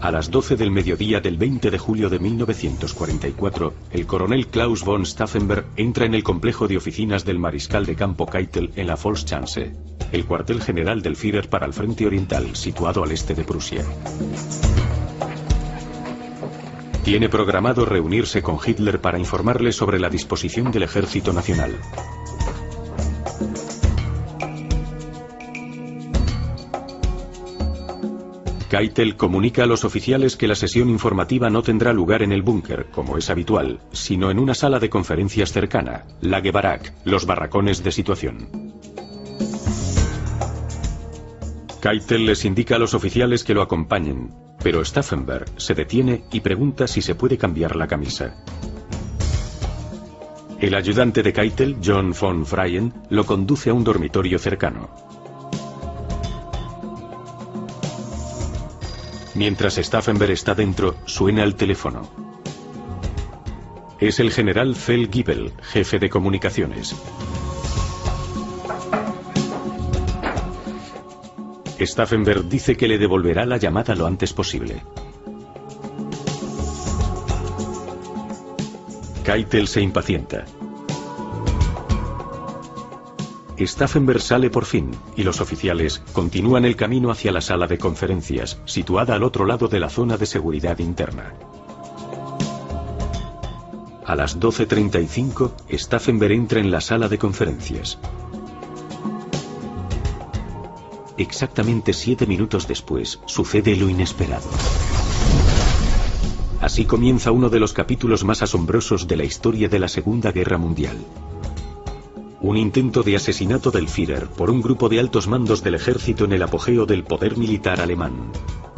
A las 12 del mediodía del 20 de julio de 1944, el coronel Klaus von Stauffenberg entra en el complejo de oficinas del mariscal de campo Keitel en la Volkschanze, el cuartel general del Führer para el Frente Oriental, situado al este de Prusia. Tiene programado reunirse con Hitler para informarle sobre la disposición del Ejército Nacional. Keitel comunica a los oficiales que la sesión informativa no tendrá lugar en el búnker, como es habitual, sino en una sala de conferencias cercana, Lagebarak, los barracones de situación. Keitel les indica a los oficiales que lo acompañen, pero Stauffenberg se detiene y pregunta si se puede cambiar la camisa. El ayudante de Keitel, John von Freyen, lo conduce a un dormitorio cercano. Mientras Stauffenberg está dentro, suena el teléfono. Es el general Feldgiebel, jefe de comunicaciones. Stauffenberg dice que le devolverá la llamada lo antes posible. Keitel se impacienta. Stauffenberg sale por fin, y los oficiales continúan el camino hacia la sala de conferencias, situada al otro lado de la zona de seguridad interna. A las 12:35, Stauffenberg entra en la sala de conferencias. Exactamente 7 minutos después, sucede lo inesperado. Así comienza uno de los capítulos más asombrosos de la historia de la Segunda Guerra Mundial. Un intento de asesinato del Führer por un grupo de altos mandos del ejército en el apogeo del poder militar alemán.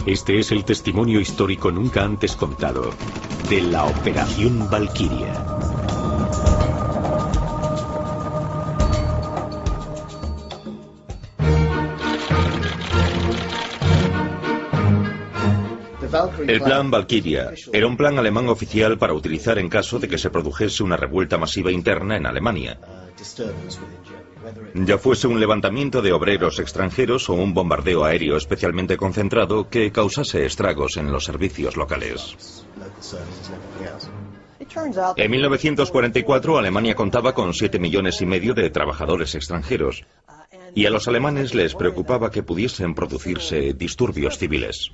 Este es el testimonio histórico nunca antes contado de la Operación Valquiria. El plan Valquiria era un plan alemán oficial para utilizar en caso de que se produjese una revuelta masiva interna en Alemania. Ya fuese un levantamiento de obreros extranjeros o un bombardeo aéreo especialmente concentrado que causase estragos en los servicios locales. En 1944 Alemania contaba con 7,5 millones de trabajadores extranjeros y a los alemanes les preocupaba que pudiesen producirse disturbios civiles.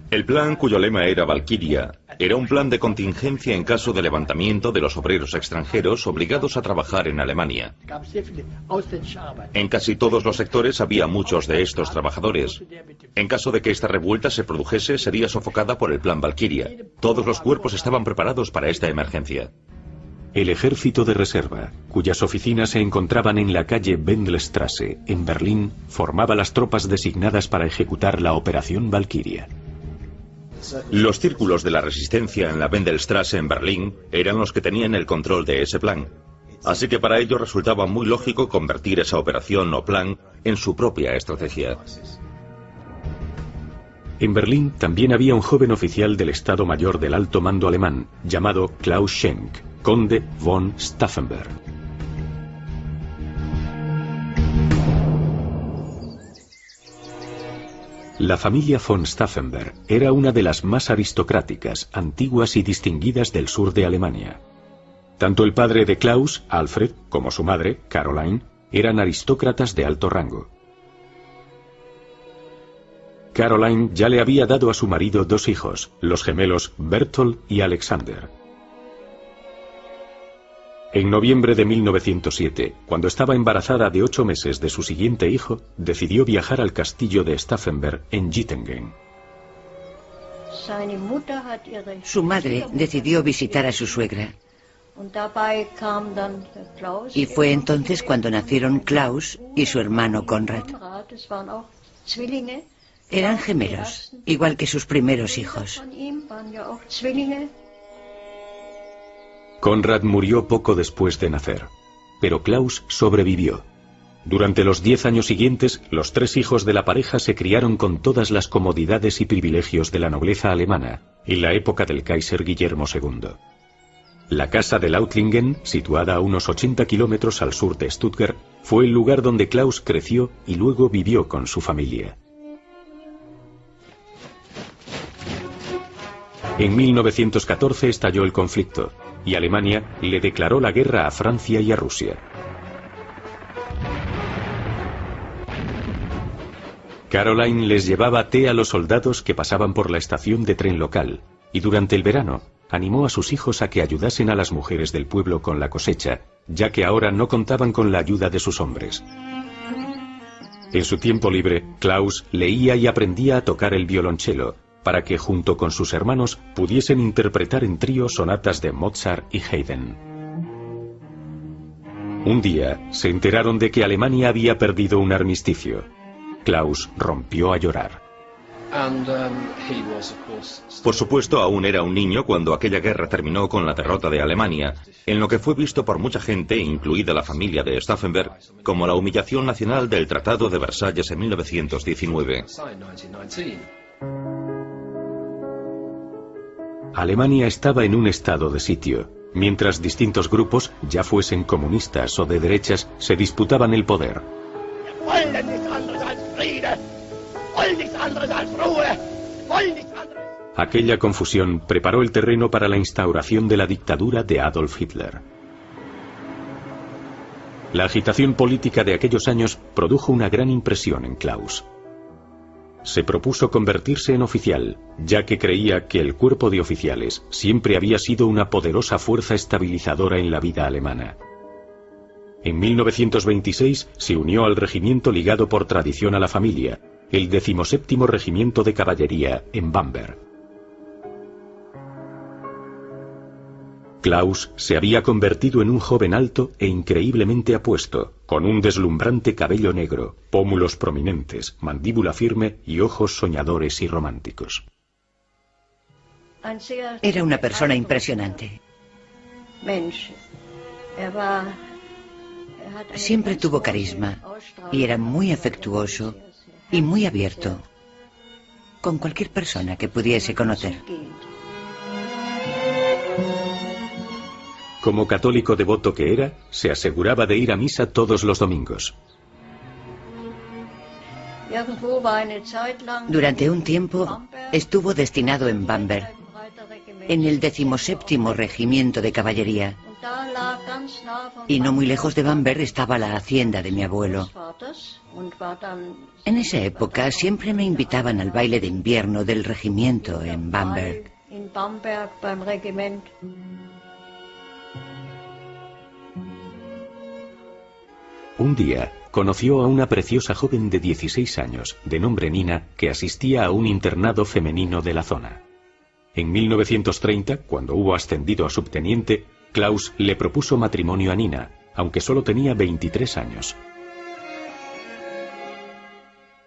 El plan, cuyo lema era Valquiria, era un plan de contingencia en caso de levantamiento de los obreros extranjeros obligados a trabajar en Alemania. En casi todos los sectores había muchos de estos trabajadores. En caso de que esta revuelta se produjese, sería sofocada por el plan Valquiria. Todos los cuerpos estaban preparados para esta emergencia. El ejército de reserva, cuyas oficinas se encontraban en la calle Wendelstraße, en Berlín, formaba las tropas designadas para ejecutar la Operación Valquiria. Los círculos de la resistencia en la Wendelstraße en Berlín eran los que tenían el control de ese plan. Así que para ellos resultaba muy lógico convertir esa operación o plan en su propia estrategia. En Berlín también había un joven oficial del Estado Mayor del Alto Mando alemán, llamado Klaus Schenk, conde von Stauffenberg. La familia von Stauffenberg era una de las más aristocráticas, antiguas y distinguidas del sur de Alemania. Tanto el padre de Klaus, Alfred, como su madre, Caroline, eran aristócratas de alto rango. Caroline ya le había dado a su marido 2 hijos, los gemelos Berthold y Alexander. En noviembre de 1907, cuando estaba embarazada de 8 meses de su siguiente hijo, decidió viajar al castillo de Stauffenberg en Gittingen. Su madre decidió visitar a su suegra. Y fue entonces cuando nacieron Klaus y su hermano Konrad. Eran gemelos, igual que sus primeros hijos. Konrad murió poco después de nacer, pero Klaus sobrevivió. Durante los 10 años siguientes, los 3 hijos de la pareja se criaron con todas las comodidades y privilegios de la nobleza alemana, en la época del Kaiser Guillermo II. La casa de Lautlingen, situada a unos 80 kilómetros al sur de Stuttgart, fue el lugar donde Klaus creció y luego vivió con su familia. En 1914 estalló el conflicto y Alemania le declaró la guerra a Francia y a Rusia. Caroline les llevaba té a los soldados que pasaban por la estación de tren local y durante el verano animó a sus hijos a que ayudasen a las mujeres del pueblo con la cosecha, ya que ahora no contaban con la ayuda de sus hombres. En su tiempo libre, Klaus leía y aprendía a tocar el violonchelo, para que junto con sus hermanos pudiesen interpretar en trío sonatas de Mozart y Haydn. Un día se enteraron de que Alemania había perdido un armisticio. Klaus rompió a llorar. Por supuesto, aún era un niño cuando aquella guerra terminó con la derrota de Alemania, en lo que fue visto por mucha gente, incluida la familia de Stauffenberg, como la humillación nacional del Tratado de Versalles en 1919. Alemania estaba en un estado de sitio, mientras distintos grupos, ya fuesen comunistas o de derechas, se disputaban el poder. Aquella confusión preparó el terreno para la instauración de la dictadura de Adolf Hitler. La agitación política de aquellos años produjo una gran impresión en Klaus. Se propuso convertirse en oficial, ya que creía que el cuerpo de oficiales siempre había sido una poderosa fuerza estabilizadora en la vida alemana. En 1926 se unió al regimiento ligado por tradición a la familia, el 17º Regimiento de Caballería en Bamberg. Klaus se había convertido en un joven alto e increíblemente apuesto, con un deslumbrante cabello negro, pómulos prominentes, mandíbula firme y ojos soñadores y románticos. Era una persona impresionante. Siempre tuvo carisma y era muy afectuoso y muy abierto con cualquier persona que pudiese conocer. Como católico devoto que era, se aseguraba de ir a misa todos los domingos. Durante un tiempo estuvo destinado en Bamberg, en el 17º Regimiento de Caballería. Y no muy lejos de Bamberg estaba la hacienda de mi abuelo. En esa época siempre me invitaban al baile de invierno del regimiento en Bamberg. Un día conoció a una preciosa joven de 16 años, de nombre Nina, que asistía a un internado femenino de la zona. En 1930, cuando hubo ascendido a subteniente, Klaus le propuso matrimonio a Nina, aunque solo tenía 23 años.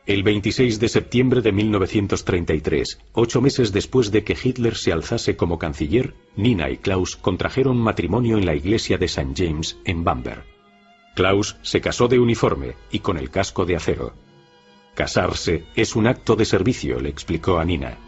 El 26 de septiembre de 1933, 8 meses después de que Hitler se alzase como canciller, Nina y Klaus contrajeron matrimonio en la iglesia de St. James en Bamberg. Klaus se casó de uniforme y con el casco de acero. Casarse es un acto de servicio, le explicó a Nina.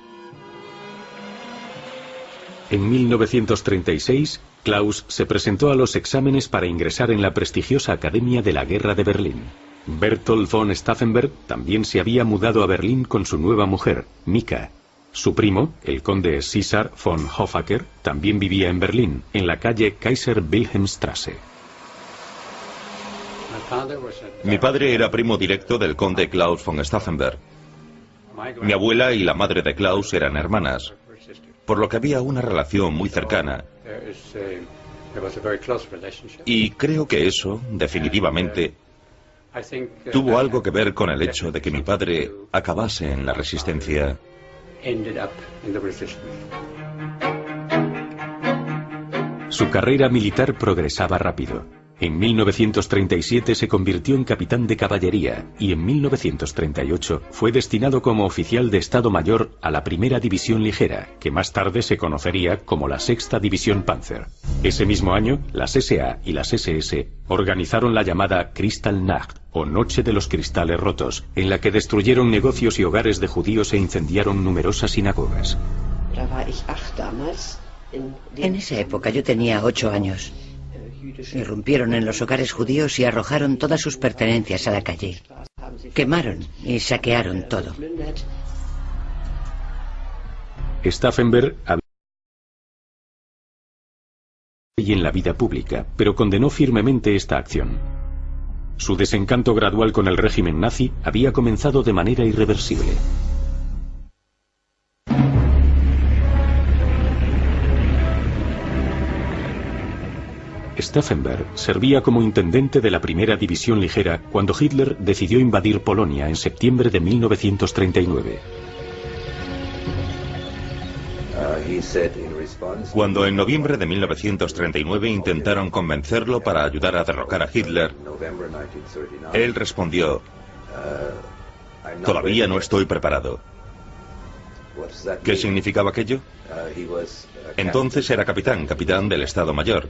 En 1936, Klaus se presentó a los exámenes para ingresar en la prestigiosa Academia de la Guerra de Berlín. Berthold von Stauffenberg también se había mudado a Berlín con su nueva mujer, Mika. Su primo, el conde César von Hoffacker, también vivía en Berlín, en la calle Kaiser Wilhelmstrasse. Mi padre era primo directo del conde Klaus von Stauffenberg. Mi abuela y la madre de Klaus eran hermanas, por lo que había una relación muy cercana. Y creo que eso, definitivamente, tuvo algo que ver con el hecho de que mi padre acabase en la resistencia. Su carrera militar progresaba rápido. En 1937 se convirtió en capitán de caballería y en 1938 fue destinado como oficial de Estado Mayor a la Primera División Ligera, que más tarde se conocería como la Sexta División Panzer. Ese mismo año, las SA y las SS organizaron la llamada Kristallnacht, o Noche de los Cristales Rotos, en la que destruyeron negocios y hogares de judíos e incendiaron numerosas sinagogas. En esa época yo tenía 8 años. Irrumpieron en los hogares judíos y arrojaron todas sus pertenencias a la calle. Quemaron y saquearon todo. Stauffenberg había y en la vida pública, pero condenó firmemente esta acción. Su desencanto gradual con el régimen nazi había comenzado de manera irreversible. Stauffenberg servía como intendente de la primera división ligera cuando Hitler decidió invadir Polonia en septiembre de 1939. Cuando en noviembre de 1939 intentaron convencerlo para ayudar a derrocar a Hitler, él respondió: "Todavía no estoy preparado". ¿Qué significaba aquello? Entonces era capitán del Estado Mayor.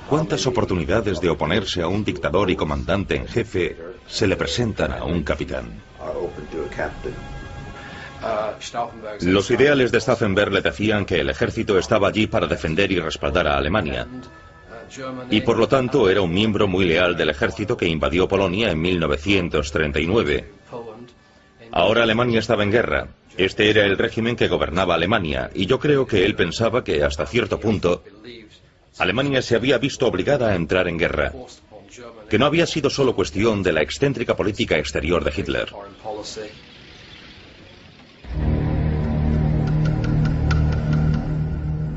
¿Cuántas oportunidades de oponerse a un dictador y comandante en jefe se le presentan a un capitán? Los ideales de Stauffenberg le decían que el ejército estaba allí para defender y respaldar a Alemania, y por lo tanto era un miembro muy leal del ejército que invadió Polonia en 1939. Ahora Alemania estaba en guerra. Este era el régimen que gobernaba Alemania, y yo creo que él pensaba que hasta cierto punto Alemania se había visto obligada a entrar en guerra, que no había sido solo cuestión de la excéntrica política exterior de Hitler.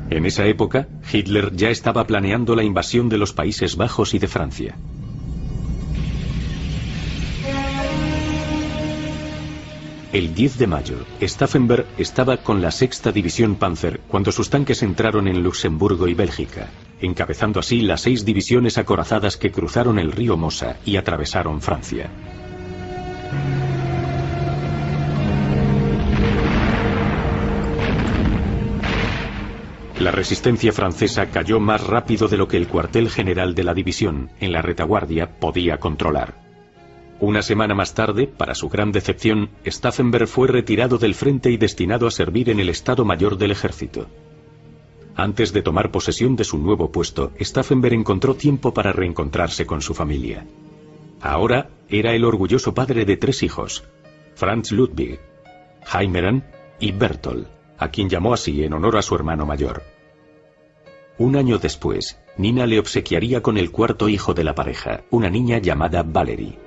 En esa época, Hitler ya estaba planeando la invasión de los Países Bajos y de Francia. El 10 de mayo, Stauffenberg estaba con la 6ª División Panzer cuando sus tanques entraron en Luxemburgo y Bélgica, encabezando así las 6 divisiones acorazadas que cruzaron el río Mosa y atravesaron Francia. La resistencia francesa cayó más rápido de lo que el cuartel general de la división, en la retaguardia, podía controlar. Una semana más tarde, para su gran decepción, Stauffenberg fue retirado del frente y destinado a servir en el Estado Mayor del Ejército. Antes de tomar posesión de su nuevo puesto, Stauffenberg encontró tiempo para reencontrarse con su familia. Ahora era el orgulloso padre de 3 hijos, Franz Ludwig, Heimeran y Bertolt, a quien llamó así en honor a su hermano mayor. Un año después, Nina le obsequiaría con el 4º hijo de la pareja, una niña llamada Valerie.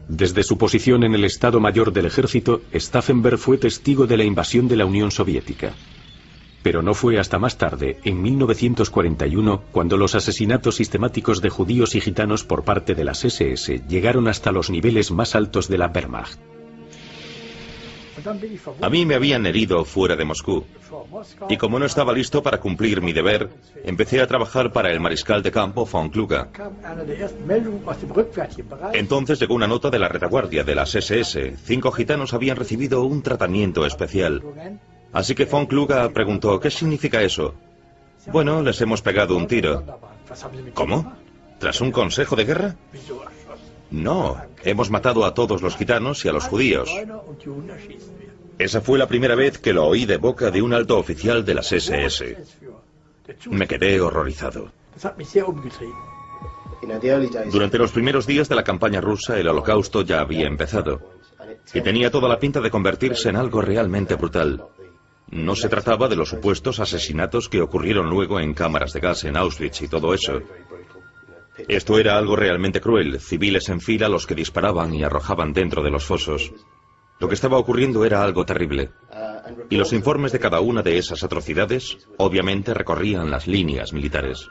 Desde su posición en el Estado Mayor del Ejército, Stauffenberg fue testigo de la invasión de la Unión Soviética. Pero no fue hasta más tarde, en 1941, cuando los asesinatos sistemáticos de judíos y gitanos por parte de las SS llegaron hasta los niveles más altos de la Wehrmacht. A mí me habían herido fuera de Moscú, y como no estaba listo para cumplir mi deber, empecé a trabajar para el mariscal de campo von Kluge. Entonces llegó una nota de la retaguardia de las SS. 5 gitanos habían recibido un tratamiento especial. Así que von Kluge preguntó: ¿qué significa eso? Bueno, les hemos pegado un tiro. ¿Cómo? ¿Tras un consejo de guerra? No, hemos matado a todos los gitanos y a los judíos. Esa fue la primera vez que lo oí de boca de un alto oficial de las SS. Me quedé horrorizado. Durante los primeros días de la campaña rusa, el Holocausto ya había empezado, y tenía toda la pinta de convertirse en algo realmente brutal. No se trataba de los supuestos asesinatos que ocurrieron luego en cámaras de gas en Auschwitz y todo eso. Esto era algo realmente cruel, civiles en fila los que disparaban y arrojaban dentro de los fosos. Lo que estaba ocurriendo era algo terrible. Y los informes de cada una de esas atrocidades, obviamente, recorrían las líneas militares.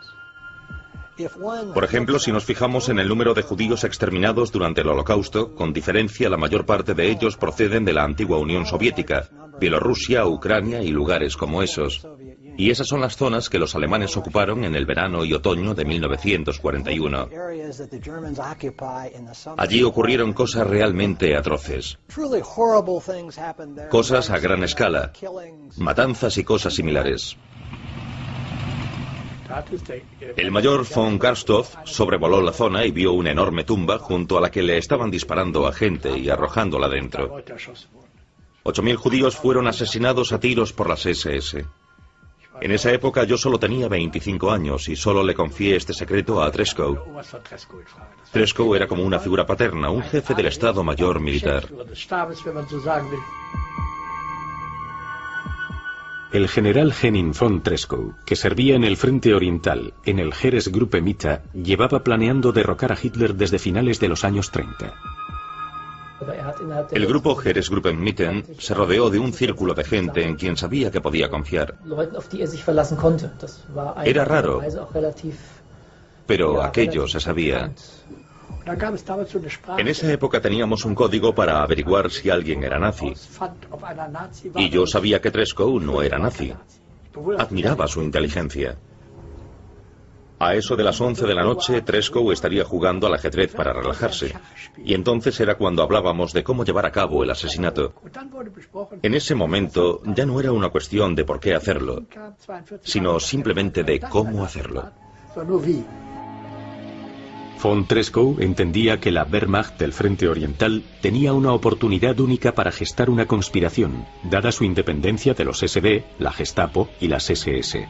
Por ejemplo, si nos fijamos en el número de judíos exterminados durante el Holocausto, con diferencia la mayor parte de ellos proceden de la antigua Unión Soviética, Bielorrusia, Ucrania y lugares como esos. Y esas son las zonas que los alemanes ocuparon en el verano y otoño de 1941. Allí ocurrieron cosas realmente atroces. Cosas a gran escala, matanzas y cosas similares. El mayor von Garstoff sobrevoló la zona y vio una enorme tumba junto a la que le estaban disparando a gente y arrojándola dentro. 8.000 judíos fueron asesinados a tiros por las SS. En esa época yo solo tenía 25 años y solo le confié este secreto a Treschow. Treschow era como una figura paterna, un jefe del Estado Mayor militar. El general Henning von Treschow, que servía en el frente oriental, en el Heeresgruppe Mitte, llevaba planeando derrocar a Hitler desde finales de los años 30. El grupo Heeresgruppe Mitte se rodeó de un círculo de gente en quien sabía que podía confiar. Era raro, pero aquello se sabía. En esa época teníamos un código para averiguar si alguien era nazi. Y yo sabía que Treschow no era nazi. Admiraba su inteligencia. A eso de las 11 de la noche, Treschow estaría jugando al ajedrez para relajarse. Y entonces era cuando hablábamos de cómo llevar a cabo el asesinato. En ese momento ya no era una cuestión de por qué hacerlo, sino simplemente de cómo hacerlo. Von Treschow entendía que la Wehrmacht del Frente Oriental tenía una oportunidad única para gestar una conspiración, dada su independencia de los SD, la Gestapo y las SS.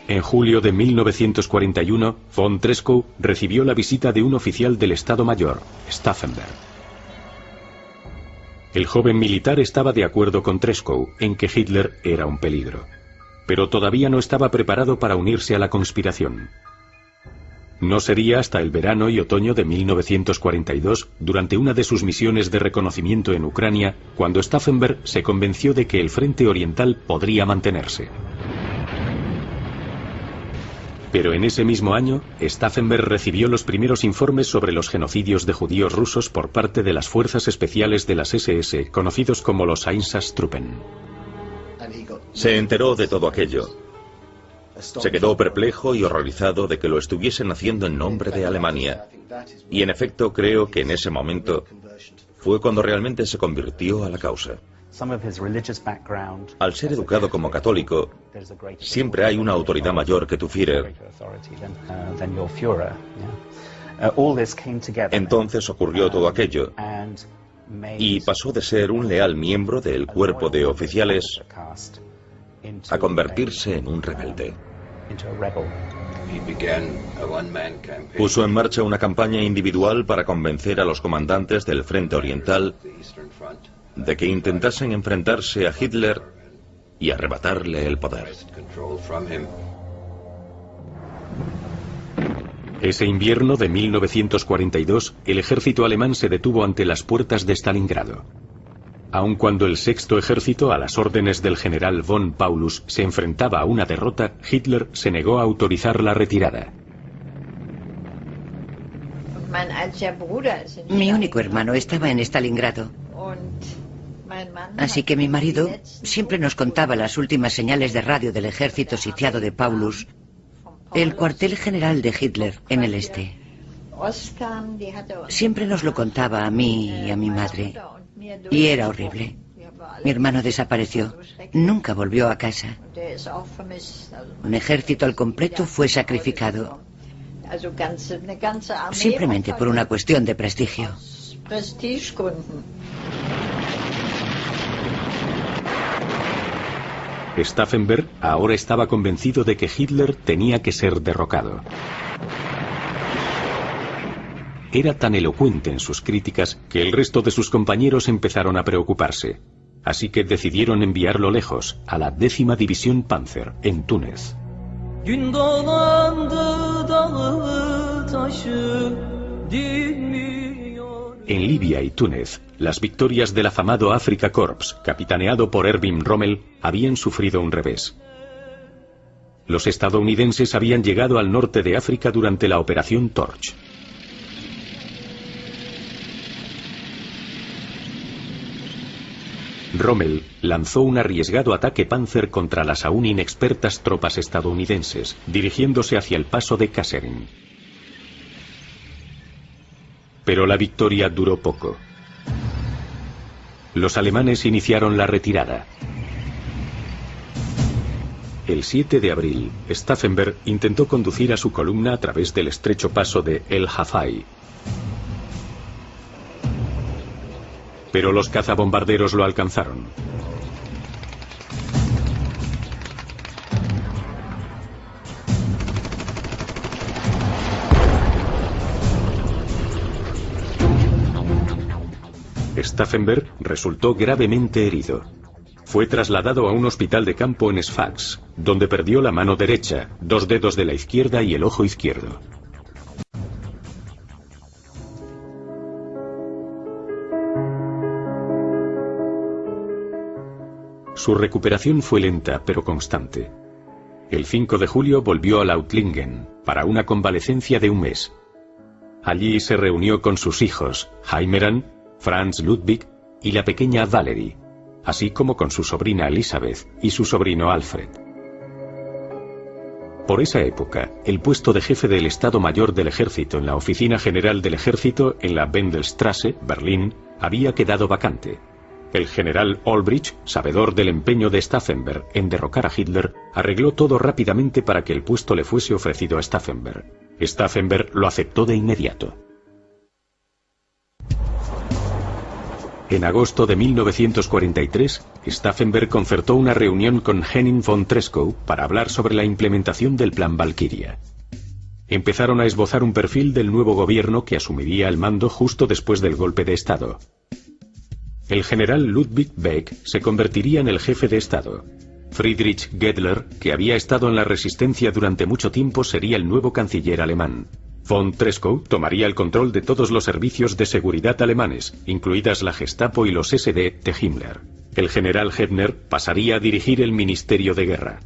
En julio de 1941, von Treschow recibió la visita de un oficial del Estado Mayor, Stauffenberg. El joven militar estaba de acuerdo con Treschow en que Hitler era un peligro, pero todavía no estaba preparado para unirse a la conspiración. No sería hasta el verano y otoño de 1942, durante una de sus misiones de reconocimiento en Ucrania, cuando Stauffenberg se convenció de que el Frente Oriental podría mantenerse. Pero en ese mismo año, Stauffenberg recibió los primeros informes sobre los genocidios de judíos rusos por parte de las fuerzas especiales de las SS, conocidos como los Einsatztruppen. Se enteró de todo aquello. Se quedó perplejo y horrorizado de que lo estuviesen haciendo en nombre de Alemania. Y en efecto creo que en ese momento fue cuando realmente se convirtió a la causa. Al ser educado como católico, siempre hay una autoridad mayor que tu Führer. Entonces ocurrió todo aquello y pasó de ser un leal miembro del cuerpo de oficiales a convertirse en un rebelde. Puso en marcha una campaña individual para convencer a los comandantes del Frente Oriental de que intentasen enfrentarse a Hitler y arrebatarle el poder. Ese invierno de 1942, el ejército alemán se detuvo ante las puertas de Stalingrado. Aun cuando el sexto ejército, a las órdenes del general von Paulus, se enfrentaba a una derrota, Hitler se negó a autorizar la retirada. Mi único hermano estaba en Stalingrado. Así que mi marido siempre nos contaba las últimas señales de radio del ejército sitiado de Paulus, el cuartel general de Hitler en el este. Siempre nos lo contaba a mí y a mi madre, y era horrible. Mi hermano desapareció, nunca volvió a casa. Un ejército al completo fue sacrificado, simplemente por una cuestión de prestigio. Stauffenberg ahora estaba convencido de que Hitler tenía que ser derrocado. Era tan elocuente en sus críticas que el resto de sus compañeros empezaron a preocuparse. Así que decidieron enviarlo lejos, a la 10ª División Panzer, en Túnez. En Libia y Túnez, las victorias del afamado Afrika Korps, capitaneado por Erwin Rommel, habían sufrido un revés. Los estadounidenses habían llegado al norte de África durante la Operación Torch. Rommel lanzó un arriesgado ataque Panzer contra las aún inexpertas tropas estadounidenses, dirigiéndose hacia el paso de Kasserine. Pero la victoria duró poco. Los alemanes iniciaron la retirada. El 7 de abril, Stauffenberg intentó conducir a su columna a través del estrecho paso de El Hafai. Pero los cazabombarderos lo alcanzaron. Stauffenberg resultó gravemente herido. Fue trasladado a un hospital de campo en Sfax, donde perdió la mano derecha, 2 dedos de la izquierda y el ojo izquierdo. Su recuperación fue lenta pero constante. El 5 de julio volvió a Lautlingen para una convalecencia de un mes. Allí se reunió con sus hijos, Heimeran, Franz Ludwig y la pequeña Valerie, así como con su sobrina Elisabeth y su sobrino Alfred. Por esa época, el puesto de jefe del Estado Mayor del Ejército en la Oficina General del Ejército en la Wendelstraße, Berlín, había quedado vacante. El general Olbrich, sabedor del empeño de Stauffenberg en derrocar a Hitler, arregló todo rápidamente para que el puesto le fuese ofrecido a Stauffenberg. Stauffenberg lo aceptó de inmediato. En agosto de 1943, Stauffenberg concertó una reunión con Henning von Treschow para hablar sobre la implementación del Plan Valkyria. Empezaron a esbozar un perfil del nuevo gobierno que asumiría el mando justo después del golpe de Estado. El general Ludwig Beck se convertiría en el jefe de Estado. Friedrich Gedler, que había estado en la resistencia durante mucho tiempo, sería el nuevo canciller alemán. Von Treschow tomaría el control de todos los servicios de seguridad alemanes, incluidas la Gestapo y los SD de Himmler. El general Hebner pasaría a dirigir el Ministerio de Guerra.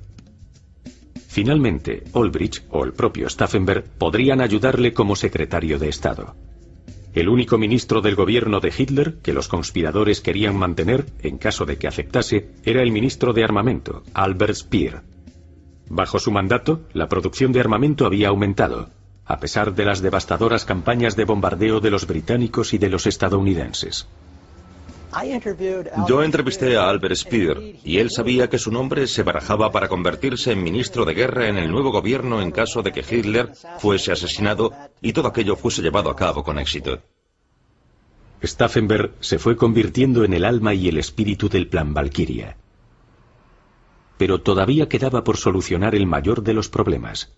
Finalmente, Olbrich o el propio Stauffenberg podrían ayudarle como secretario de Estado. El único ministro del gobierno de Hitler que los conspiradores querían mantener, en caso de que aceptase, era el ministro de Armamento, Albert Speer. Bajo su mandato, la producción de armamento había aumentado, a pesar de las devastadoras campañas de bombardeo de los británicos y de los estadounidenses. Yo entrevisté a Albert Speer y él sabía que su nombre se barajaba para convertirse en ministro de guerra en el nuevo gobierno en caso de que Hitler fuese asesinado y todo aquello fuese llevado a cabo con éxito. Stauffenberg se fue convirtiendo en el alma y el espíritu del Plan Valkyria. Pero todavía quedaba por solucionar el mayor de los problemas.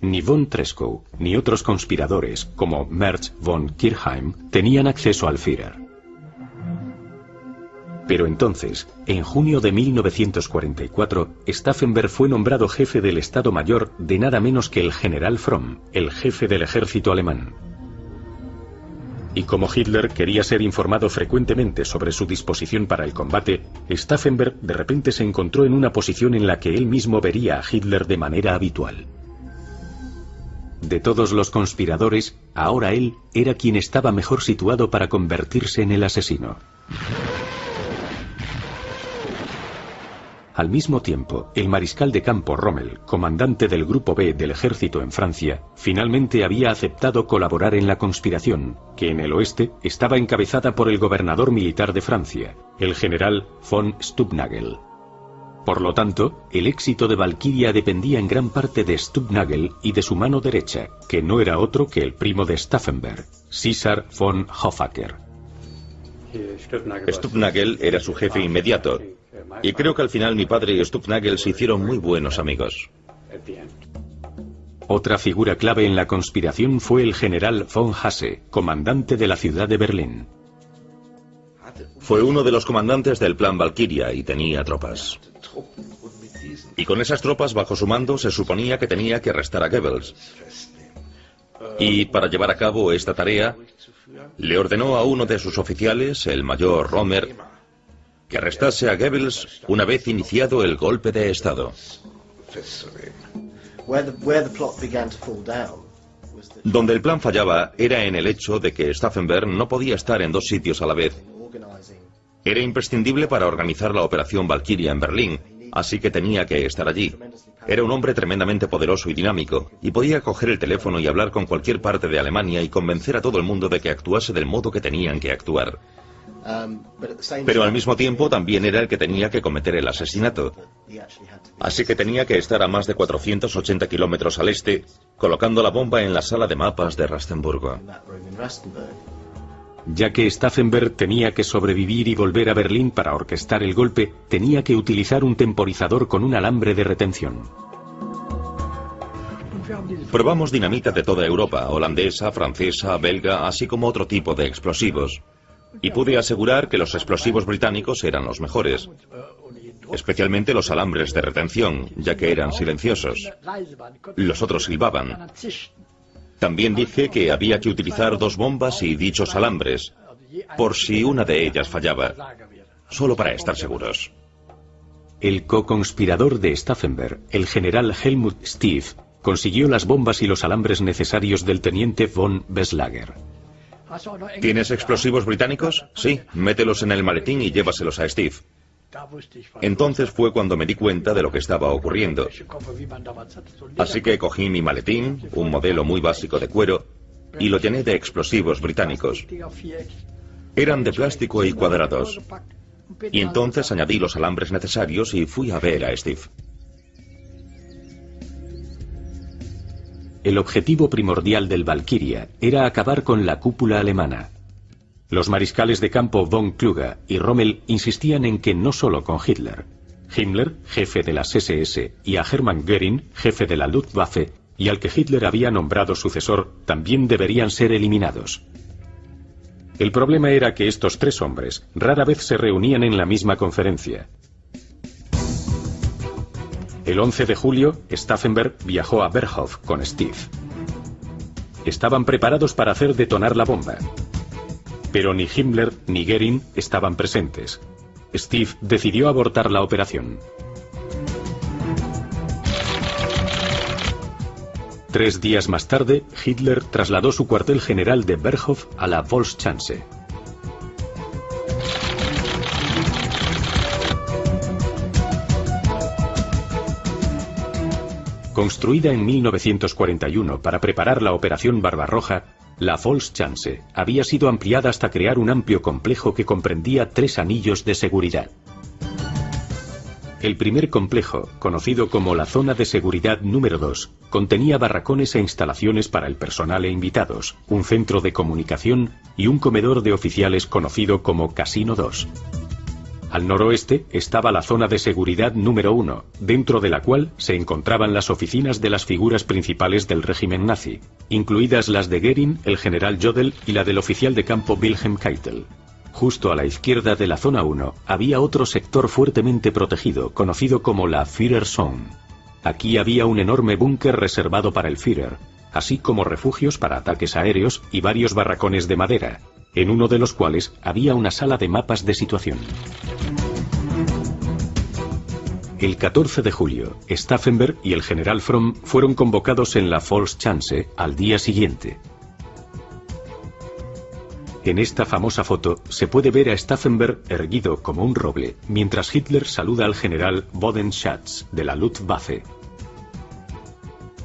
Ni von Treschow ni otros conspiradores, como Merz von Kirchheim, tenían acceso al Führer. Pero entonces, en junio de 1944, Stauffenberg fue nombrado jefe del Estado Mayor de nada menos que el general Fromm, el jefe del ejército alemán. Y como Hitler quería ser informado frecuentemente sobre su disposición para el combate, Stauffenberg de repente se encontró en una posición en la que él mismo vería a Hitler de manera habitual. De todos los conspiradores, ahora él era quien estaba mejor situado para convertirse en el asesino. Al mismo tiempo, el mariscal de campo Rommel, comandante del Grupo B del ejército en Francia, finalmente había aceptado colaborar en la conspiración, que en el oeste estaba encabezada por el gobernador militar de Francia, el general von Stubnagel. Por lo tanto, el éxito de Valkyria dependía en gran parte de Stubnagel y de su mano derecha, que no era otro que el primo de Stauffenberg, César von Hoffacker. Stubnagel era su jefe inmediato, y creo que al final mi padre y Stubnagel se hicieron muy buenos amigos. Otra figura clave en la conspiración fue el general von Hasse, comandante de la ciudad de Berlín. Fue uno de los comandantes del Plan Valkyria y tenía tropas. Y con esas tropas bajo su mando se suponía que tenía que arrestar a Goebbels. Y para llevar a cabo esta tarea, le ordenó a uno de sus oficiales, el mayor Romer, que arrestase a Goebbels una vez iniciado el golpe de Estado. Donde el plan fallaba era en el hecho de que Stauffenberg no podía estar en dos sitios a la vez. Era imprescindible para organizar la operación Valkyria en Berlín, así que tenía que estar allí. Era un hombre tremendamente poderoso y dinámico, y podía coger el teléfono y hablar con cualquier parte de Alemania y convencer a todo el mundo de que actuase del modo que tenían que actuar. Pero al mismo tiempo también era el que tenía que cometer el asesinato. Así que tenía que estar a más de 480 kilómetros al este, colocando la bomba en la sala de mapas de Rastenburgo. Ya que Stauffenberg tenía que sobrevivir y volver a Berlín para orquestar el golpe, tenía que utilizar un temporizador con un alambre de retención. Probamos dinamita de toda Europa, holandesa, francesa, belga, así como otro tipo de explosivos. y pude asegurar que los explosivos británicos eran los mejores, especialmente los alambres de retención, ya que eran silenciosos. Los otros silbaban. También dije que había que utilizar 2 bombas y dichos alambres, por si una de ellas fallaba, solo para estar seguros. El co-conspirador de Stauffenberg, el general Helmut Stief, consiguió las bombas y los alambres necesarios del teniente von Beslager. ¿Tienes explosivos británicos? Sí, mételos en el maletín y llévaselos a Steve. Entonces fue cuando me di cuenta de lo que estaba ocurriendo. Así que cogí mi maletín, un modelo muy básico de cuero, y lo llené de explosivos británicos. Eran de plástico y cuadrados. Y entonces añadí los alambres necesarios y fui a ver a Steve. El objetivo primordial del Valkyria era acabar con la cúpula alemana. Los mariscales de campo von Kluge y Rommel insistían en que no solo con Hitler. Himmler, jefe de las SS, y a Hermann Göring, jefe de la Luftwaffe, y al que Hitler había nombrado sucesor, también deberían ser eliminados. El problema era que estos 3 hombres rara vez se reunían en la misma conferencia. El 11 de julio, Stauffenberg viajó a Berghof con Steve. Estaban preparados para hacer detonar la bomba. Pero ni Himmler ni Göring estaban presentes. Steve decidió abortar la operación. 3 días más tarde, Hitler trasladó su cuartel general de Berghof a la Volkschanze. Construida en 1941 para preparar la Operación Barbarroja, la Volkschanze había sido ampliada hasta crear un amplio complejo que comprendía 3 anillos de seguridad. El primer complejo, conocido como la Zona de Seguridad número 2, contenía barracones e instalaciones para el personal e invitados, un centro de comunicación y un comedor de oficiales conocido como Casino 2. Al noroeste estaba la Zona de Seguridad número 1, dentro de la cual se encontraban las oficinas de las figuras principales del régimen nazi, incluidas las de Göring, el general Jodl y la del oficial de campo Wilhelm Keitel. Justo a la izquierda de la Zona 1 había otro sector fuertemente protegido, conocido como la Führerzone. Aquí había un enorme búnker reservado para el Führer, así como refugios para ataques aéreos y varios barracones de madera, en uno de los cuales había una sala de mapas de situación. El 14 de julio, Stauffenberg y el general Fromm fueron convocados en la Volkschanze al día siguiente. En esta famosa foto se puede ver a Stauffenberg erguido como un roble, mientras Hitler saluda al general Bodenschatz de la Luftwaffe.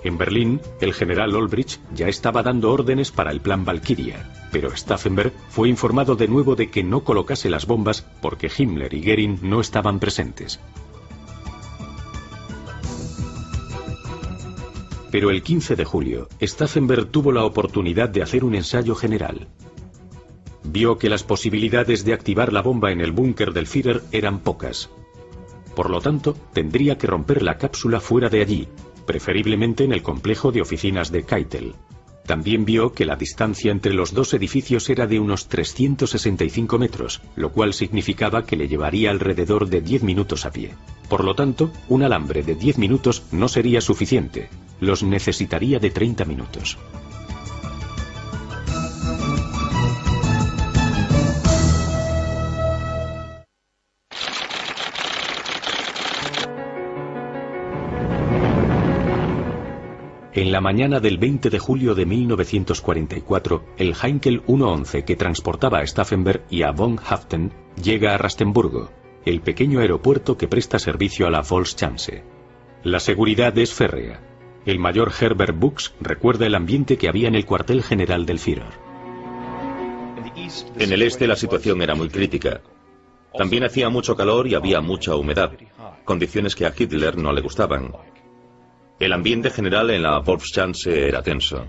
En Berlín, el general Olbricht ya estaba dando órdenes para el plan Valkyria, pero Stauffenberg fue informado de nuevo de que no colocase las bombas porque Himmler y Göring no estaban presentes. Pero el 15 de julio, Stauffenberg tuvo la oportunidad de hacer un ensayo general. Vio que las posibilidades de activar la bomba en el búnker del Führer eran pocas. Por lo tanto, tendría que romper la cápsula fuera de allí, preferiblemente en el complejo de oficinas de Keitel. También vio que la distancia entre los 2 edificios era de unos 365 metros, lo cual significaba que le llevaría alrededor de 10 minutos a pie. Por lo tanto, un alambre de 10 minutos no sería suficiente, los necesitaría de 30 minutos. En la mañana del 20 de julio de 1944, el Heinkel 111 que transportaba a Stauffenberg y a von Haaften llega a Rastenburgo, el pequeño aeropuerto que presta servicio a la Volkschanze. La seguridad es férrea. El mayor Herbert Buchs recuerda el ambiente que había en el cuartel general del Führer. En el este la situación era muy crítica. También hacía mucho calor y había mucha humedad, condiciones que a Hitler no le gustaban. El ambiente general en la Volkschanze era tenso.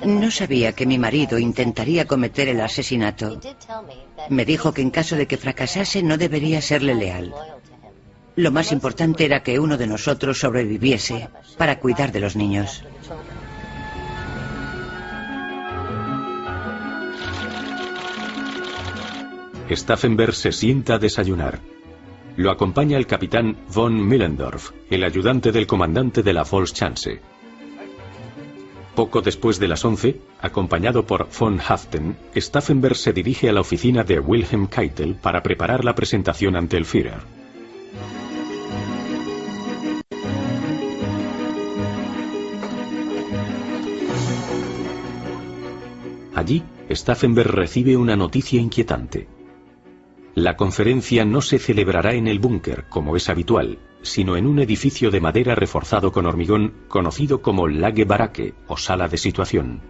No sabía que mi marido intentaría cometer el asesinato. Me dijo que en caso de que fracasase no debería serle leal. Lo más importante era que uno de nosotros sobreviviese para cuidar de los niños. Stauffenberg se sienta a desayunar. Lo acompaña el capitán von Müllendorf, el ayudante del comandante de la Volkschanze. Poco después de las 11, acompañado por von Haften, Stauffenberg se dirige a la oficina de Wilhelm Keitel para preparar la presentación ante el Führer. Allí, Stauffenberg recibe una noticia inquietante. La conferencia no se celebrará en el búnker, como es habitual, sino en un edificio de madera reforzado con hormigón, conocido como Lagerbaracke, o sala de situación.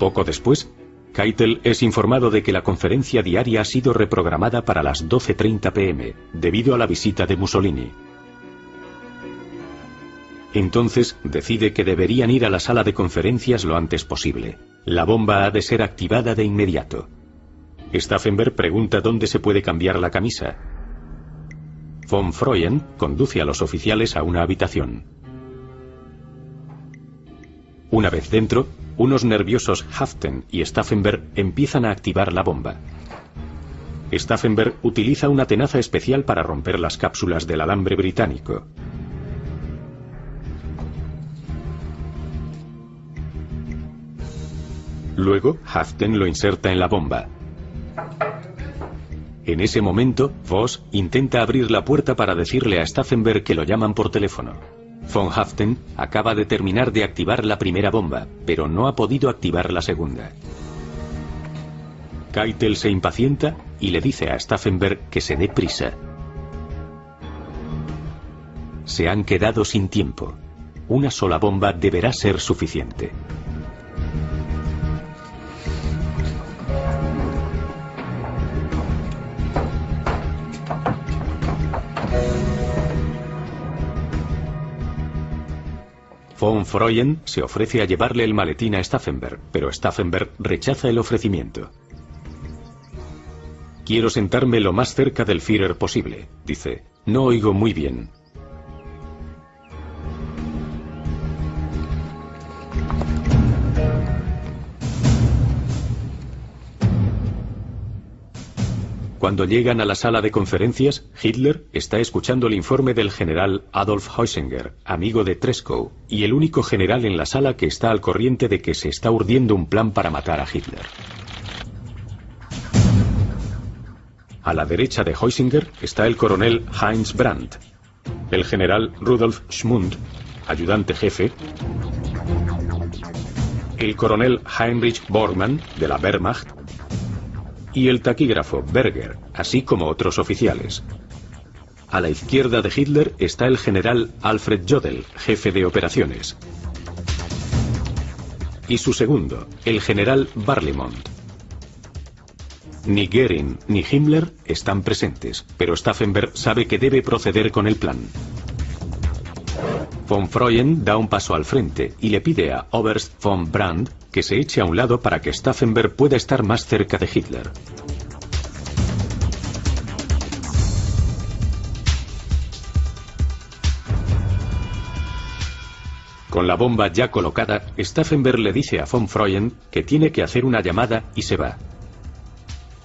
Poco después, Keitel es informado de que la conferencia diaria ha sido reprogramada para las 12:30 p.m., debido a la visita de Mussolini. Entonces decide que deberían ir a la sala de conferencias lo antes posible. La bomba ha de ser activada de inmediato. Stauffenberg pregunta dónde se puede cambiar la camisa. Von Freuen conduce a los oficiales a una habitación. Una vez dentro, unos nerviosos Haften y Stauffenberg empiezan a activar la bomba. Stauffenberg utiliza una tenaza especial para romper las cápsulas del alambre británico. Luego, Haften lo inserta en la bomba. En ese momento, Voss intenta abrir la puerta para decirle a Stauffenberg que lo llaman por teléfono. Von Haften acaba de terminar de activar la primera bomba, pero no ha podido activar la segunda. Keitel se impacienta y le dice a Stauffenberg que se dé prisa. Se han quedado sin tiempo. Una sola bomba deberá ser suficiente. Von Freuen se ofrece a llevarle el maletín a Stauffenberg, pero Stauffenberg rechaza el ofrecimiento. Quiero sentarme lo más cerca del Führer posible, dice. No oigo muy bien. Cuando llegan a la sala de conferencias, Hitler está escuchando el informe del general Adolf Heusinger, amigo de Treschow, y el único general en la sala que está al corriente de que se está urdiendo un plan para matar a Hitler. A la derecha de Heusinger está el coronel Heinz Brandt, el general Rudolf Schmund, ayudante jefe, el coronel Heinrich Bormann, de la Wehrmacht, y el taquígrafo Berger, así como otros oficiales. A la izquierda de Hitler está el general Alfred Jodl, jefe de operaciones. Y su segundo, el general Barlimont. Ni Göring ni Himmler están presentes, pero Stauffenberg sabe que debe proceder con el plan. Von Freuen da un paso al frente y le pide a Oberst von Brandt que se eche a un lado para que Stauffenberg pueda estar más cerca de Hitler. Con la bomba ya colocada, Stauffenberg le dice a von Freuen que tiene que hacer una llamada y se va.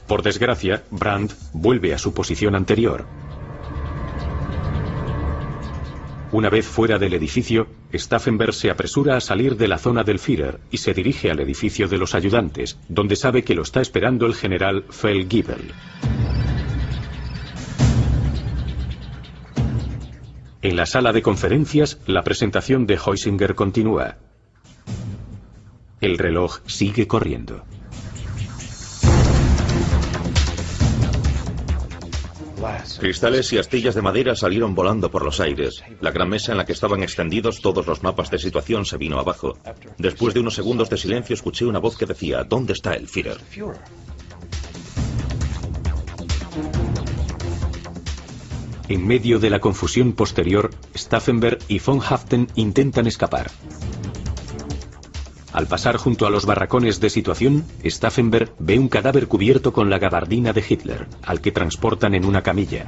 Por desgracia, Brandt vuelve a su posición anterior. Una vez fuera del edificio, Stauffenberg se apresura a salir de la zona del Führer y se dirige al edificio de los ayudantes, donde sabe que lo está esperando el general Feldgiebel. En la sala de conferencias, la presentación de Heusinger continúa. El reloj sigue corriendo. Cristales y astillas de madera salieron volando por los aires. La gran mesa en la que estaban extendidos todos los mapas de situación se vino abajo. Después de unos segundos de silencio escuché una voz que decía: ¿Dónde está el Führer? En medio de la confusión posterior, Stauffenberg y von Haften intentan escapar. Al pasar junto a los barracones de situación, Stauffenberg ve un cadáver cubierto con la gabardina de Hitler, al que transportan en una camilla.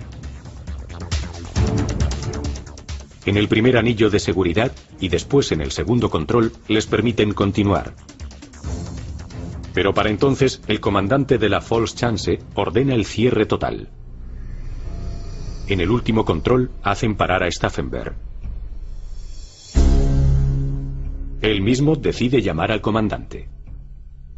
En el primer anillo de seguridad y después en el segundo control les permiten continuar. Pero para entonces, el comandante de la Volkschanze ordena el cierre total. En el último control, hacen parar a Stauffenberg. Él mismo decide llamar al comandante.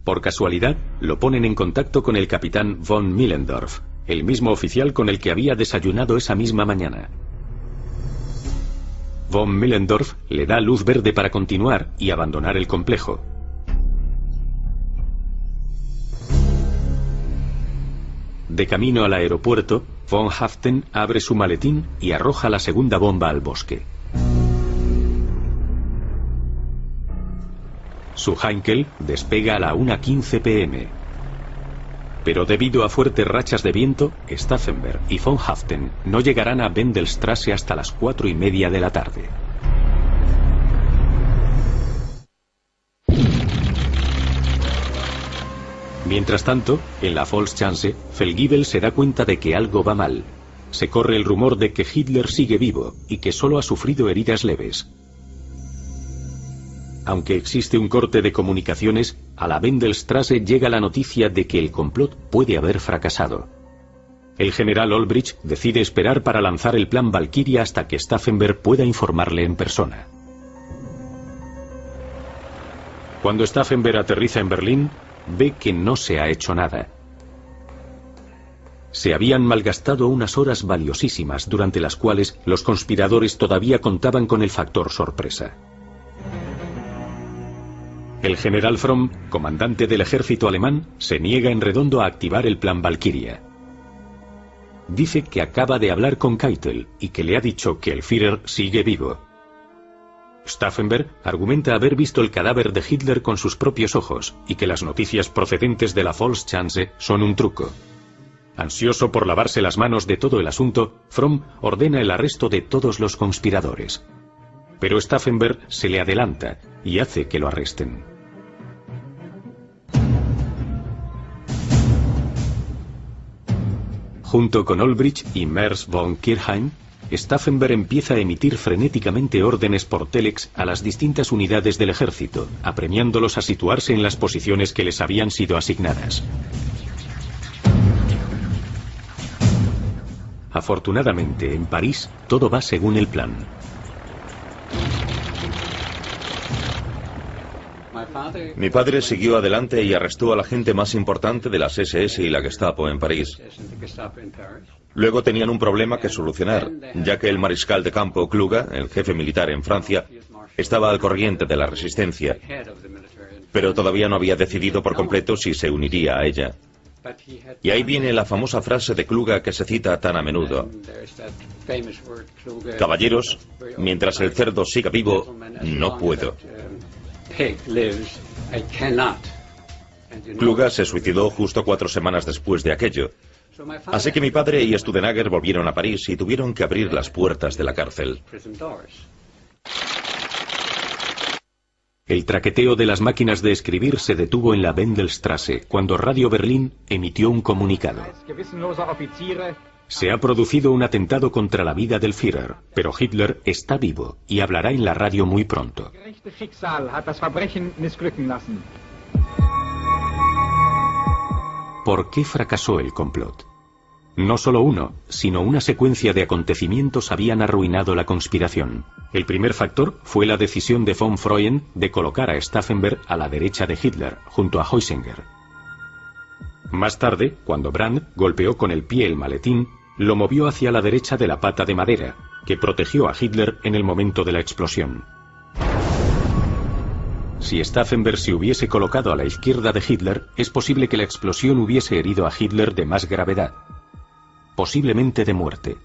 Por casualidad, lo ponen en contacto con el capitán von Millendorf, el mismo oficial con el que había desayunado esa misma mañana. Von Millendorf le da luz verde para continuar y abandonar el complejo. De camino al aeropuerto, von Haften abre su maletín y arroja la segunda bomba al bosque. Su Heinkel despega a la 1:15 p.m. Pero debido a fuertes rachas de viento, Stauffenberg y von Haften no llegarán a Wendelstraße hasta las 4:30 de la tarde. Mientras tanto, en la Volkschanze, Feldgiebel se da cuenta de que algo va mal. Se corre el rumor de que Hitler sigue vivo y que solo ha sufrido heridas leves. Aunque existe un corte de comunicaciones, a la Wendelstraße llega la noticia de que el complot puede haber fracasado. El general Olbricht decide esperar para lanzar el plan Valkyria hasta que Stauffenberg pueda informarle en persona. Cuando Stauffenberg aterriza en Berlín, ve que no se ha hecho nada. Se habían malgastado unas horas valiosísimas durante las cuales los conspiradores todavía contaban con el factor sorpresa. El general Fromm, comandante del ejército alemán, se niega en redondo a activar el plan Valkyria. Dice que acaba de hablar con Keitel y que le ha dicho que el Führer sigue vivo. Stauffenberg argumenta haber visto el cadáver de Hitler con sus propios ojos y que las noticias procedentes de la Volkschanze son un truco. Ansioso por lavarse las manos de todo el asunto, Fromm ordena el arresto de todos los conspiradores. Pero Stauffenberg se le adelanta y hace que lo arresten. Junto con Olbricht y Merz von Kirchheim, Stauffenberg empieza a emitir frenéticamente órdenes por telex a las distintas unidades del ejército, apremiándolos a situarse en las posiciones que les habían sido asignadas. Afortunadamente, en París, todo va según el plan. Mi padre siguió adelante y arrestó a la gente más importante de las SS y la Gestapo en París. Luego tenían un problema que solucionar, ya que el mariscal de campo Kluge, el jefe militar en Francia, estaba al corriente de la resistencia, pero todavía no había decidido por completo si se uniría a ella. Y ahí viene la famosa frase de Kluge que se cita tan a menudo: caballeros, mientras el cerdo siga vivo, no puedo. Kluge se suicidó justo 4 semanas después de aquello. Así que mi padre y Studenager volvieron a París y tuvieron que abrir las puertas de la cárcel. El traqueteo de las máquinas de escribir se detuvo en la Wendelstraße cuando Radio Berlín emitió un comunicado. Se ha producido un atentado contra la vida del Führer, pero Hitler está vivo y hablará en la radio muy pronto. ¿Por qué fracasó el complot? No solo uno, sino una secuencia de acontecimientos habían arruinado la conspiración. El primer factor fue la decisión de von Freuen de colocar a Stauffenberg a la derecha de Hitler, junto a Heusinger. Más tarde, cuando Brandt golpeó con el pie el maletín, lo movió hacia la derecha de la pata de madera, que protegió a Hitler en el momento de la explosión. Si Stauffenberg se hubiese colocado a la izquierda de Hitler, es posible que la explosión hubiese herido a Hitler de más gravedad, posiblemente de muerte.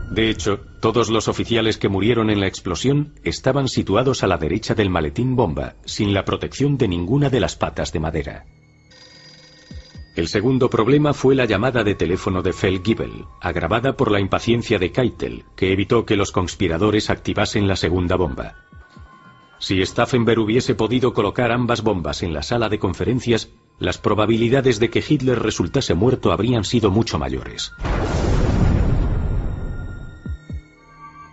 De hecho, todos los oficiales que murieron en la explosión estaban situados a la derecha del maletín bomba, sin la protección de ninguna de las patas de madera. El segundo problema fue la llamada de teléfono de Feldgiebel, agravada por la impaciencia de Keitel, que evitó que los conspiradores activasen la segunda bomba. Si Stauffenberg hubiese podido colocar ambas bombas en la sala de conferencias, las probabilidades de que Hitler resultase muerto habrían sido mucho mayores.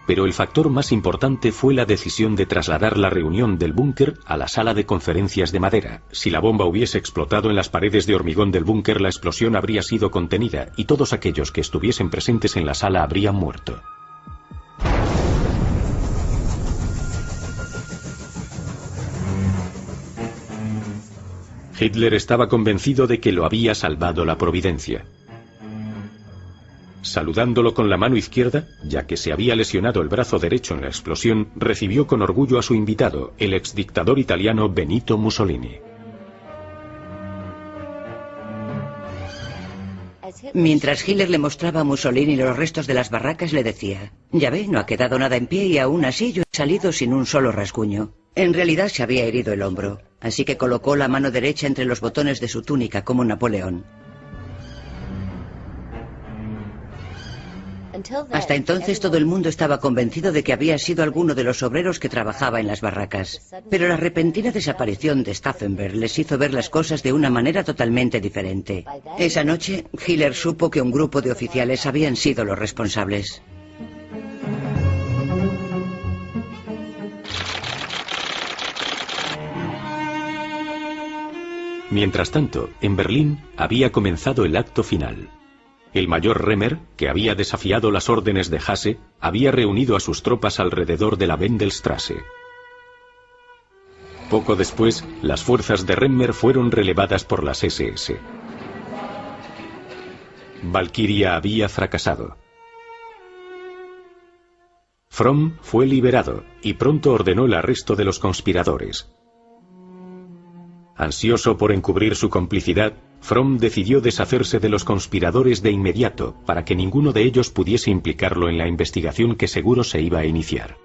pero el factor más importante fue la decisión de trasladar la reunión del búnker a la sala de conferencias de madera. Si la bomba hubiese explotado en las paredes de hormigón del búnker, la explosión habría sido contenida y todos aquellos que estuviesen presentes en la sala habrían muerto. Hitler estaba convencido de que lo había salvado la providencia. Saludándolo con la mano izquierda, ya que se había lesionado el brazo derecho en la explosión, recibió con orgullo a su invitado, el exdictador italiano Benito Mussolini. Mientras Hitler le mostraba a Mussolini los restos de las barracas, le decía: «Ya ve, no ha quedado nada en pie y aún así yo he salido sin un solo rasguño». En realidad se había herido el hombro, así que colocó la mano derecha entre los botones de su túnica como Napoleón. Hasta entonces todo el mundo estaba convencido de que había sido alguno de los obreros que trabajaba en las barracas. Pero la repentina desaparición de Stauffenberg les hizo ver las cosas de una manera totalmente diferente. Esa noche, Hitler supo que un grupo de oficiales habían sido los responsables. Mientras tanto, en Berlín había comenzado el acto final. El mayor Remmer, que había desafiado las órdenes de Hasse, había reunido a sus tropas alrededor de la Wendelstrasse. Poco después, las fuerzas de Remmer fueron relevadas por las SS. Valkyria había fracasado. Fromm fue liberado y pronto ordenó el arresto de los conspiradores. Ansioso por encubrir su complicidad, Fromm decidió deshacerse de los conspiradores de inmediato para que ninguno de ellos pudiese implicarlo en la investigación que seguro se iba a iniciar.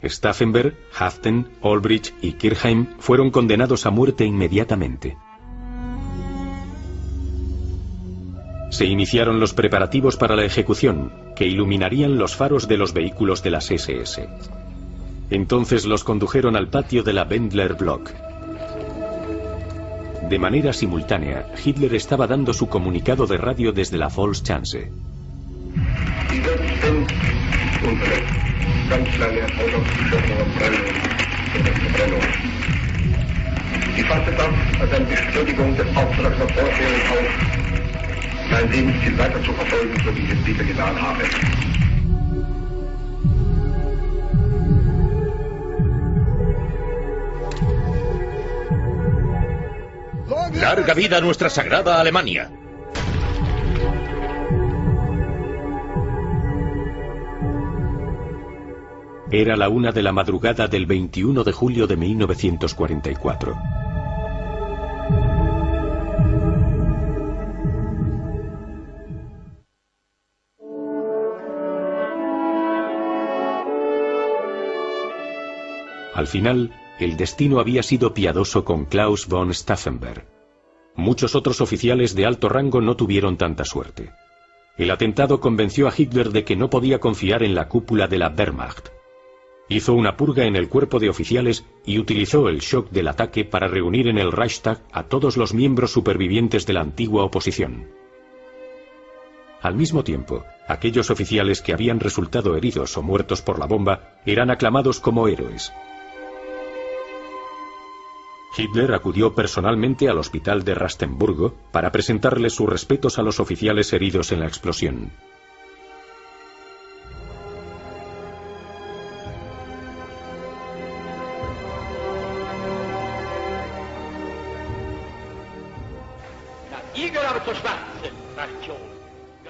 Stauffenberg, Hachten, Olbrich y Kirchheim fueron condenados a muerte inmediatamente. Se iniciaron los preparativos para la ejecución, que iluminarían los faros de los vehículos de las SS. Entonces los condujeron al patio de la Wendler Block. De manera simultánea, Hitler estaba dando su comunicado de radio desde la Volkschanze. ¡Larga vida a nuestra sagrada Alemania! Era la 1 de la madrugada del 21 de julio de 1944. Al final, el destino había sido piadoso con Klaus von Stauffenberg. Muchos otros oficiales de alto rango no tuvieron tanta suerte. El atentado convenció a Hitler de que no podía confiar en la cúpula de la Wehrmacht. Hizo una purga en el cuerpo de oficiales y utilizó el shock del ataque para reunir en el Reichstag a todos los miembros supervivientes de la antigua oposición. Al mismo tiempo, aquellos oficiales que habían resultado heridos o muertos por la bomba eran aclamados como héroes. Hitler acudió personalmente al hospital de Rastenburgo para presentarles sus respetos a los oficiales heridos en la explosión.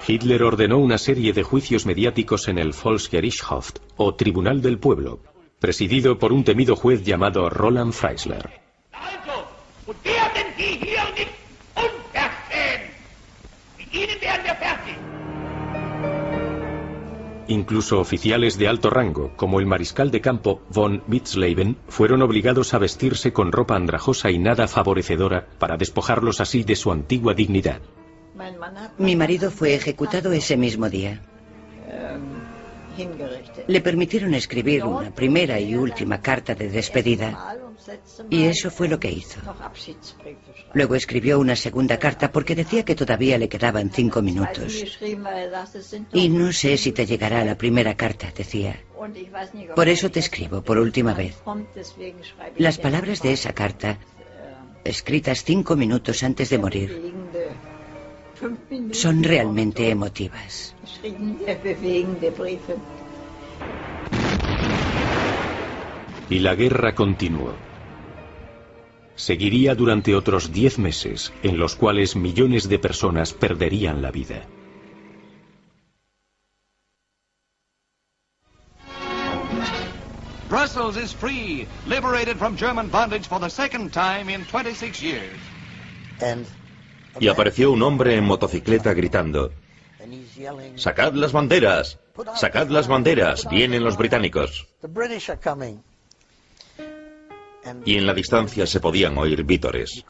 Hitler ordenó una serie de juicios mediáticos en el Volksgerichtshof, o Tribunal del Pueblo, presidido por un temido juez llamado Roland Freisler. Incluso oficiales de alto rango, como el mariscal de campo von Witzleben, fueron obligados a vestirse con ropa andrajosa y nada favorecedora para despojarlos así de su antigua dignidad. Mi marido fue ejecutado ese mismo día. Le permitieron escribir una primera y última carta de despedida. Y eso fue lo que hizo. Luego escribió una segunda carta porque decía que todavía le quedaban 5 minutos. Y no sé si te llegará la primera carta, decía. Por eso te escribo por última vez. Las palabras de esa carta, escritas 5 minutos antes de morir, son realmente emotivas. Y la guerra continuó. Seguiría durante otros 10 meses, en los cuales millones de personas perderían la vida. Brussels is free, liberated from German bondage for the second time in 26 years. Y apareció un hombre en motocicleta gritando: ¡Sacad las banderas! ¡Sacad las banderas! ¡Vienen los británicos! Y en la distancia se podían oír vítores.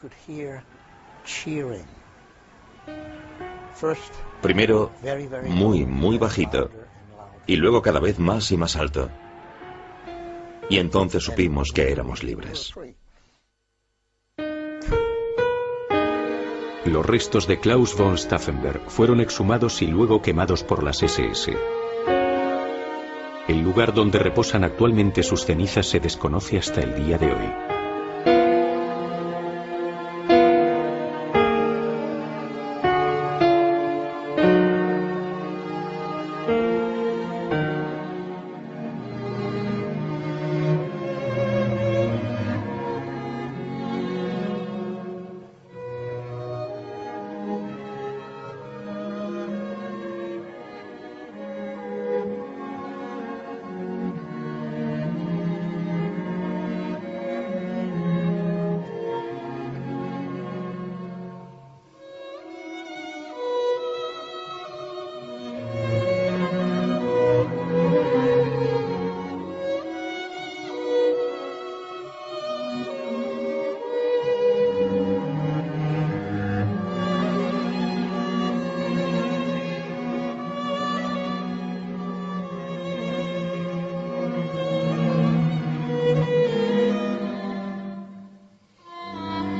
Primero, muy, muy bajito. Y luego cada vez más y más alto. Y entonces supimos que éramos libres. Los restos de Klaus von Stauffenberg fueron exhumados y luego quemados por las SS. El lugar donde reposan actualmente sus cenizas se desconoce hasta el día de hoy.